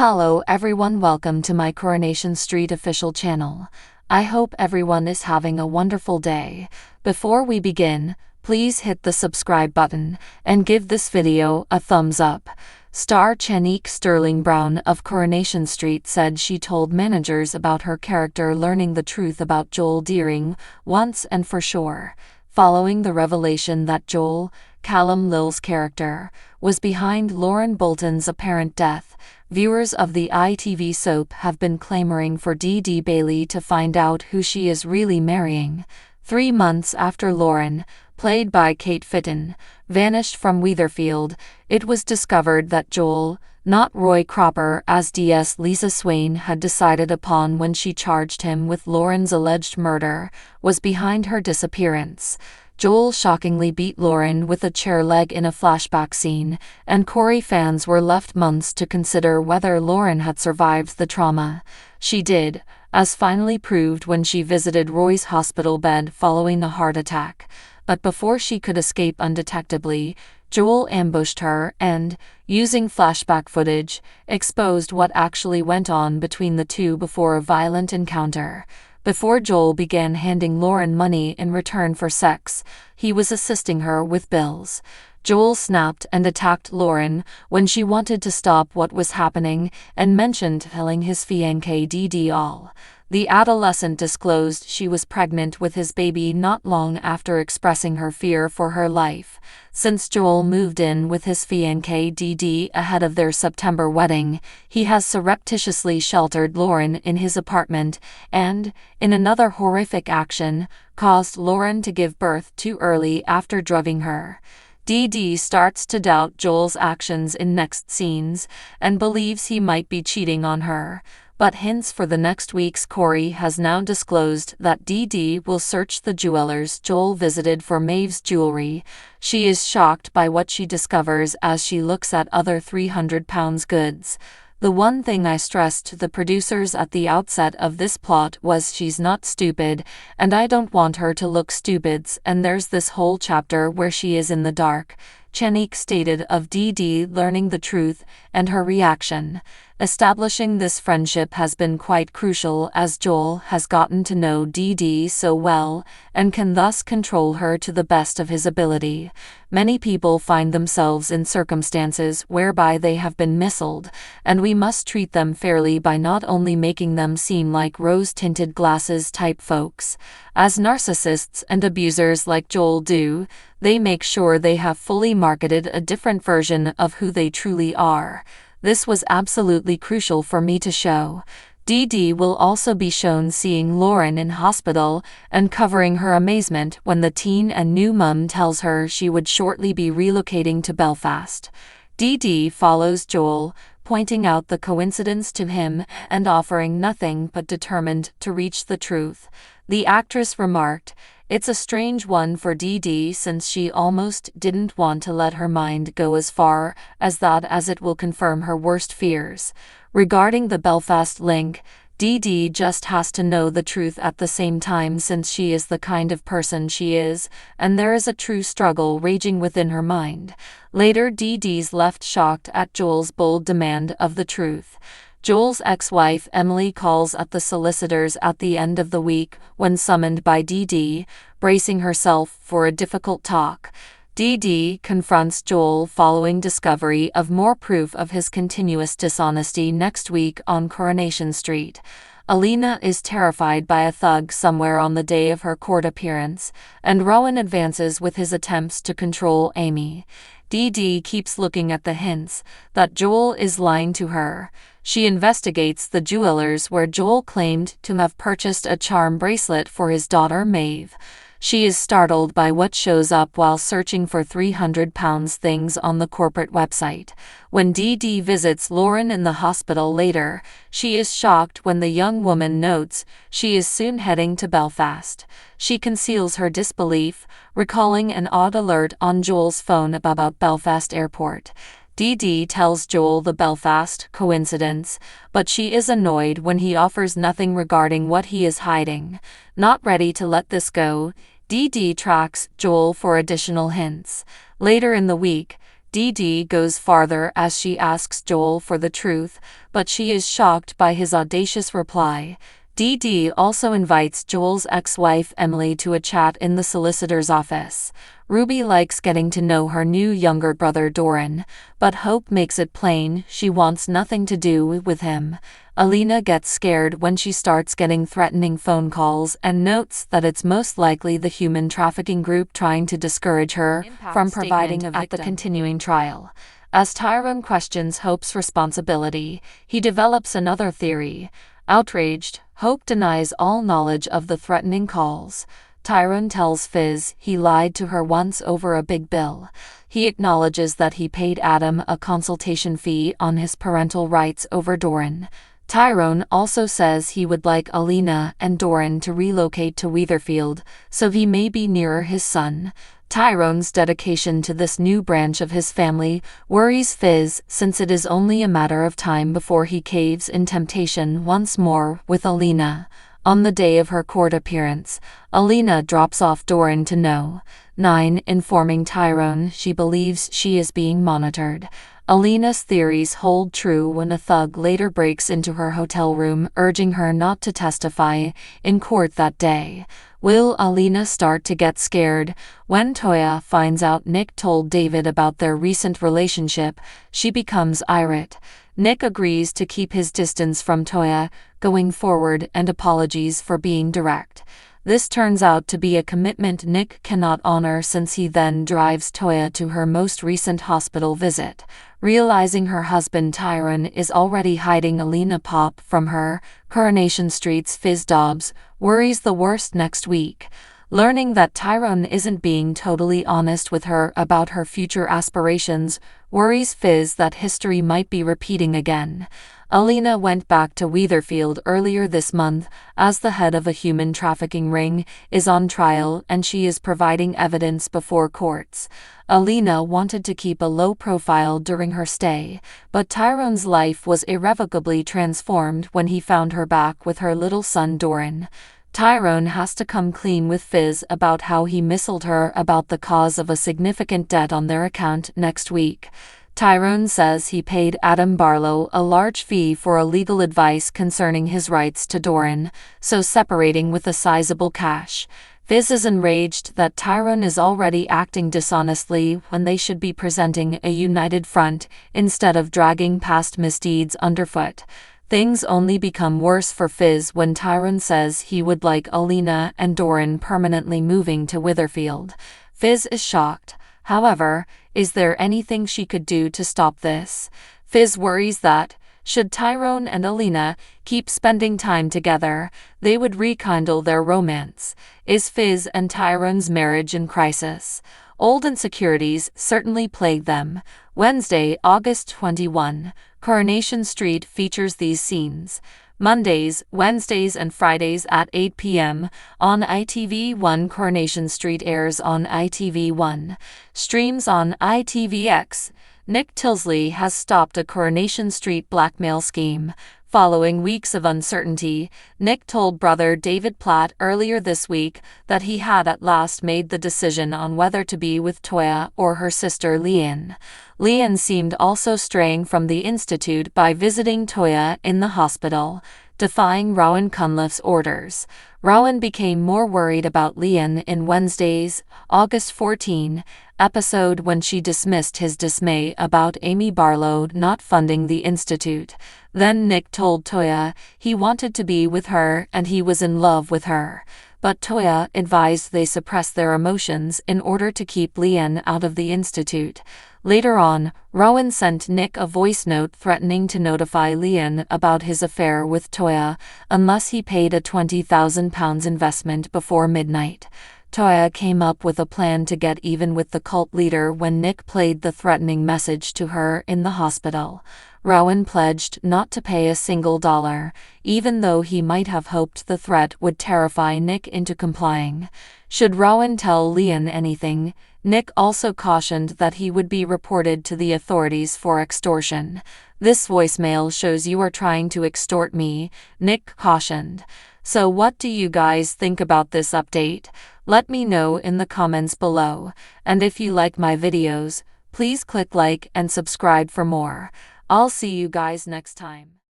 Hello everyone, welcome to my Coronation Street official channel. I hope everyone is having a wonderful day. Before we begin, please hit the subscribe button and give this video a thumbs up. Star Chanique Sterling Brown of Coronation Street said she told managers about her character learning the truth about Joel Deering once and for sure. Following the revelation that Joel, Callum Lill's character, was behind Lauren Bolton's apparent death, viewers of the ITV soap have been clamoring for Dee Dee Bailey to find out who she is really marrying. 3 months after Lauren, played by Kate Fitton, vanished from Weatherfield, it was discovered that Joel, not Roy Cropper as DS Lisa Swain had decided upon when she charged him with Lauren's alleged murder, was behind her disappearance. Joel shockingly beat Lauren with a chair leg in a flashback scene, and Corrie fans were left months to consider whether Lauren had survived the trauma. She did, as finally proved when she visited Roy's hospital bed following a heart attack. But before she could escape undetectably, Joel ambushed her and, using flashback footage, exposed what actually went on between the two before a violent encounter. Before Joel began handing Lauren money in return for sex, he was assisting her with bills. Joel snapped and attacked Lauren when she wanted to stop what was happening and mentioned telling his fiancée Dee Dee all. The adolescent disclosed she was pregnant with his baby not long after expressing her fear for her life. Since Joel moved in with his fiancée Dee Dee ahead of their September wedding, he has surreptitiously sheltered Lauren in his apartment and, in another horrific action, caused Lauren to give birth too early after drugging her. Dee Dee starts to doubt Joel's actions in next scenes and believes he might be cheating on her. But hints for the next week's Corrie has now disclosed that Dee Dee will search the jewelers Joel visited for Maeve's jewelry. She is shocked by what she discovers as she looks at other £300 goods. The one thing I stressed to the producers at the outset of this plot was she's not stupid, and I don't want her to look stupid, and there's this whole chapter where she is in the dark, Chanique stated of Dee Dee learning the truth and her reaction. Establishing this friendship has been quite crucial as Joel has gotten to know Dee Dee so well and can thus control her to the best of his ability. Many people find themselves in circumstances whereby they have been misled, and we must treat them fairly by not only making them seem like rose-tinted glasses type folks. As narcissists and abusers like Joel do, they make sure they have fully marketed a different version of who they truly are. This was absolutely crucial for me to show. Dee Dee will also be shown seeing Lauren in hospital and covering her amazement when the teen and new mum tells her she would shortly be relocating to Belfast. Dee Dee follows Joel, pointing out the coincidence to him and offering nothing but determined to reach the truth. The actress remarked, "It's a strange one for Dee Dee since she almost didn't want to let her mind go as far as that as it will confirm her worst fears." Regarding the Belfast link, Dee Dee just has to know the truth at the same time since she is the kind of person she is, and there is a true struggle raging within her mind. Later Dee Dee's left shocked at Joel's bold demand of the truth. Joel's ex-wife Emily calls at the solicitors at the end of the week when summoned by Dee Dee, bracing herself for a difficult talk. Dee Dee confronts Joel following discovery of more proof of his continuous dishonesty next week on Coronation Street. Alina is terrified by a thug somewhere on the day of her court appearance, and Rowan advances with his attempts to control Amy. Dee Dee keeps looking at the hints that Joel is lying to her. She investigates the jewelers where Joel claimed to have purchased a charm bracelet for his daughter Maeve. She is startled by what shows up while searching for £300 things on the corporate website. When Dee Dee visits Lauren in the hospital later, she is shocked when the young woman notes she is soon heading to Belfast. She conceals her disbelief, recalling an odd alert on Joel's phone about Belfast Airport. Dee Dee tells Joel the Belfast coincidence, but she is annoyed when he offers nothing regarding what he is hiding. Not ready to let this go, Dee Dee tracks Joel for additional hints. Later in the week, Dee Dee goes farther as she asks Joel for the truth, but she is shocked by his audacious reply. Dee Dee also invites Joel's ex-wife Emily to a chat in the solicitor's office. Ruby likes getting to know her new younger brother Doran, but Hope makes it plain she wants nothing to do with him. Alina gets scared when she starts getting threatening phone calls and notes that it's most likely the human trafficking group trying to discourage her from providing a victim at the continuing trial. As Tyrone questions Hope's responsibility, he develops another theory. Outraged, Hope denies all knowledge of the threatening calls. Tyrone tells Fizz he lied to her once over a big bill. He acknowledges that he paid Adam a consultation fee on his parental rights over Doran. Tyrone also says he would like Alina and Doran to relocate to Weatherfield, so he may be nearer his son. Tyrone's dedication to this new branch of his family worries Fizz, since it is only a matter of time before he caves in temptation once more with Alina. On the day of her court appearance, Alina drops off Doran to No. 9, informing Tyrone she believes she is being monitored. Alina's theories hold true when a thug later breaks into her hotel room, urging her not to testify in court that day. Will Alina start to get scared? When Toya finds out Nick told David about their recent relationship, she becomes irate. Nick agrees to keep his distance from Toya going forward and apologies for being direct. This turns out to be a commitment Nick cannot honor, since he then drives Toya to her most recent hospital visit. Realizing her husband Tyrone is already hiding Alina Pop from her, Coronation Street's Fizz Dobbs worries the worst next week. Learning that Tyrone isn't being totally honest with her about her future aspirations worries Fizz that history might be repeating again. Alina went back to Weatherfield earlier this month as the head of a human trafficking ring is on trial and she is providing evidence before courts. Alina wanted to keep a low profile during her stay, but Tyrone's life was irrevocably transformed when he found her back with her little son Doran. Tyrone has to come clean with Fizz about how he misled her about the cause of a significant debt on their account next week. Tyrone says he paid Adam Barlow a large fee for a legal advice concerning his rights to Doran, so separating with a sizable cash. Fizz is enraged that Tyrone is already acting dishonestly when they should be presenting a united front instead of dragging past misdeeds underfoot. Things only become worse for Fizz when Tyrone says he would like Alina and Doran permanently moving to Weatherfield. Fizz is shocked. However, is there anything she could do to stop this? Fizz worries that, should Tyrone and Alina keep spending time together, they would rekindle their romance. Is Fizz and Tyrone's marriage in crisis? Old insecurities certainly plague them. Wednesday, August 21, Coronation Street features these scenes. Mondays, Wednesdays and Fridays at 8 p.m. on ITV1. Coronation Street airs on ITV1. Streams on ITVX. Nick Tilsley has stopped a Coronation Street blackmail scheme. Following weeks of uncertainty, Nick told brother David Platt earlier this week that he had at last made the decision on whether to be with Toya or her sister Leanne. Leanne seemed also straying from the Institute by visiting Toya in the hospital, defying Rowan Cunliffe's orders. Rowan became more worried about Leanne in Wednesday's, August 14, episode when she dismissed his dismay about Amy Barlow not funding the Institute. Then Nick told Toya he wanted to be with her and he was in love with her. But Toya advised they suppress their emotions in order to keep Leanne out of the Institute. Later on, Rowan sent Nick a voice note threatening to notify Leanne about his affair with Toya unless he paid a £20,000 investment before midnight. Toya came up with a plan to get even with the cult leader when Nick played the threatening message to her in the hospital. Rowan pledged not to pay a single dollar, even though he might have hoped the threat would terrify Nick into complying. Should Rowan tell Leanne anything, Nick also cautioned that he would be reported to the authorities for extortion. "This voicemail shows you are trying to extort me," Nick cautioned. So what do you guys think about this update? Let me know in the comments below. And if you like my videos, Please click like and subscribe for more. I'll see you guys next time.